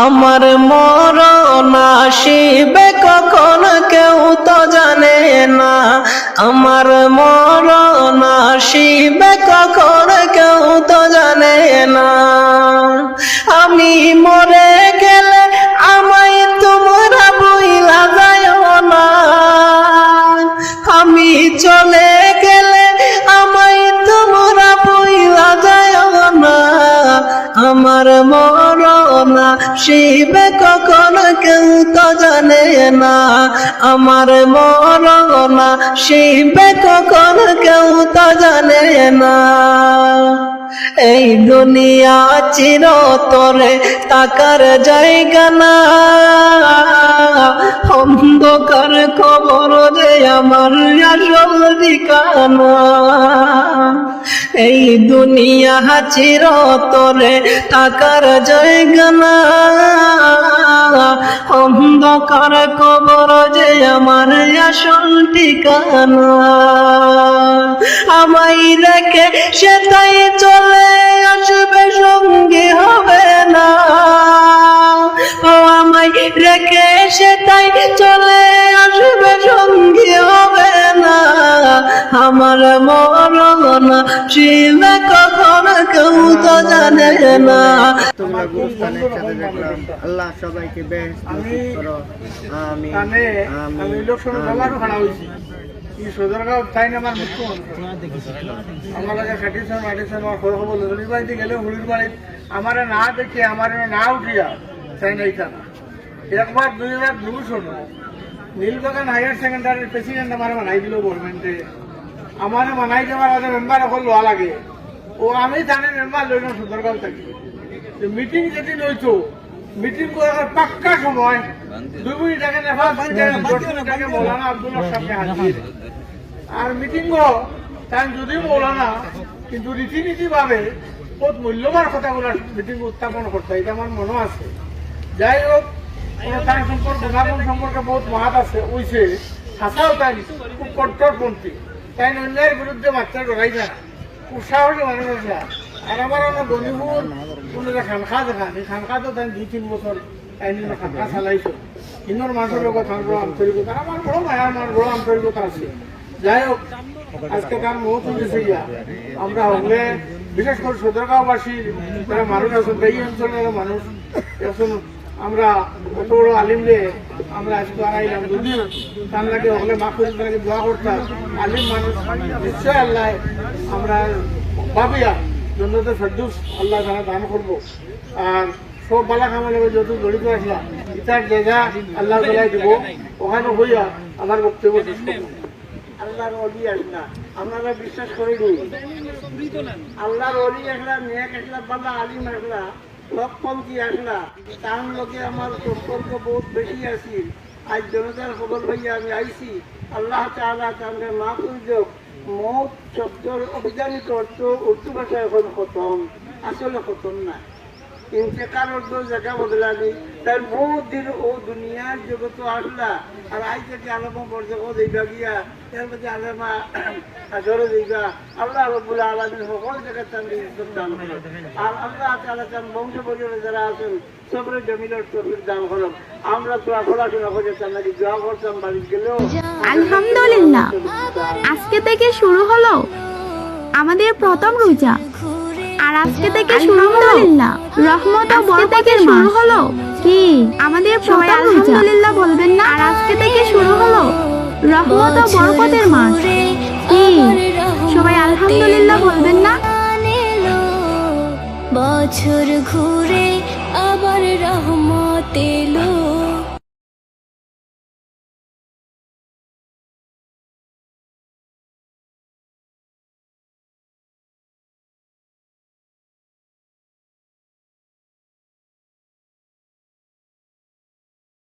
আমার মরণ আসিবে কখন কেউ তো জানে না, আমার মরণ আসিবে কখন কেউ তো জানে না। আমি মরে গেলে আমায় তোমরা ভুইলা যাইও না, আমি চলে গেলে আমায় তোমরা ভুইলা যাইও না। আমার মরণ আসিবে কখন কেউ তো জানে না, আমার মরণ আসিবে কখন কেউ তো জানে না। এই দুনিয়া চিরতরে তাকার জায়গা না, অন্ধকার কবর যে আমার আসল ঠিকানা। এই দুনিয়া চিরতরে তাকার জায়গা না, অন্ধকার কবর যে আমার আসল ঠিকানা। আমায় রেখে সে তাই চলে আসবে, সঙ্গী হবে না। ও আমায় রেখে সে তাই চলে আসবে, সঙ্গী হবে না। আমার মরণ আসিবে কখন কেউ তো জানে না। তোমরা গুরুস্থানের সাথে দেখলাম, আল্লাহ সবাইকে বেহেশত নসিব করো, আমিন আমিন। আমি লোকসভা বাবারও খাড়া হয়েছি এই সদরগাঁও তাই না আমার মুখ্যমন্ত্রী আমার কাছে খাটিয়েছেন মাটিয়েছেন। আমার খবর খবর হুড়ির বাড়িতে গেলে হুড়ির বাড়ি আমার না দেখে আমার না উঠিয়া তাই না এইটা না। একবার 2002 নীলবাগান হায়ার সেকেন্ডারির প্রেসিডেন্ট আমার মানাই দিল গভর্নমেন্টে। আমার মানাই দেওয়ার আগে মেম্বার এখন লোয়া লাগে, ও আমি থানার মেম্বার লইলাম সদরগাঁও থাকি। মিটিং যেদিন হইতো, মিটিং করার পাক্কা সময় 2 মিনিট আগে নেফাজকে মৌলানা আব্দুল্লাহর সামনে হাজির। আর মিটিং তাই যদিও মৌলানা কিন্তু রীতিনীতি ভাবে বহুত মূল্যবান কথাগুলো মিটিং উত্থাপন করতে, এটা আমার মনে আছে। যাই হোক, তার সম্পর্কে গুণাগুণ সম্পর্কে বহুত মহাত আছে ওইছে, হাসাও তাই খুব কট্টরপন্থী, তাই অন্যায়ের বিরুদ্ধে মাত্রা ডরাই না, খুব সাহসী মানুষ আছে। আর আমার অনেক বন্ধুপুর কোনো যে খানখা দেখান, এই খানখা তো তাই 2-3 বছর তাই খানখা চালাইছো। ইন্নর মানুষের লোক তার বড় আন্তরিকতা, আমার বড় মায়া, আমার বড় আন্তরিকতা আছে। যাই হোক, আজকে তার মত হয়েছে গিয়া আমরা হলে বিশেষ করে সদরগাঁওবাসীর যারা মানুষ আছেন, এই অঞ্চলের মানুষ এখন আমরা অত বড় আলিমরে আমরা আজকে আড়াইলাম। যদিও তার লাগে হলে মাফ করে তাকে দোয়া করতাম, আলিম মানুষ নিশ্চয় আল্লাহ আমরা ভাবিয়া জন্নতে ফেরদৌস আল্লাহ তারা দান করবো। আর সব বালা কামার লগে যত জড়িত আসলাম ইতার জায়গা আল্লাহ তালাই দিব, ওখানে হইয়া আমার বক্তব্য শেষ করবো। আল্লাহর অলি আসলা আপনারা বিশ্বাস করে দিন, আল্লাহর অলি আসলা, নেক আসলা, বালা আলিম আসলা, লক্ষপন্থী আসলা, তার লোকে আমার সম্পর্ক বহুত বেশি আছিল। আজ জনতার খবর ভাইয়া আমি আইছি, আল্লাহ তাআলা তাদের মা করে মত শব্দের অভিধানিক অর্থ উর্দু ভাষায় এখন খতম, আসলে খতম না। ইন্তেকার অর্থ জায়গা বদলানি, তার বহুত দিন ও দুনিয়ার জগত আসলা। আর আই থেকে আলমা বর্জক দিবা গিয়া এর মধ্যে আলমা আজরে দিবা। আল্লাহ রব্বুল আলামিন সকল জায়গায় তার ইজ্জত দান করেন। আর আল্লাহ তাআলা তার বংশ পরিবারে যারা আছেন সবরে জমিনের তৌফিক দান করেন। আমরা তো পড়াশোনা করে তার নাকি দোয়া করতাম বাড়ি গেলেও। আলহামদুলিল্লাহ, আজকে থেকে শুরু হলো আমাদের প্রথম রোজা। আর আজকে থেকে শুরু হলো রহমত ও বরকতের শুরু হলো কি আমাদের সবাই আলহামদুলিল্লাহ বলবেন না? আর আজকে থেকে শুরু হলো রহমত ও বরকতের মাস কি সবাই আলহামদুলিল্লাহ বলবেন না? বছর ঘুরে আবার রহমত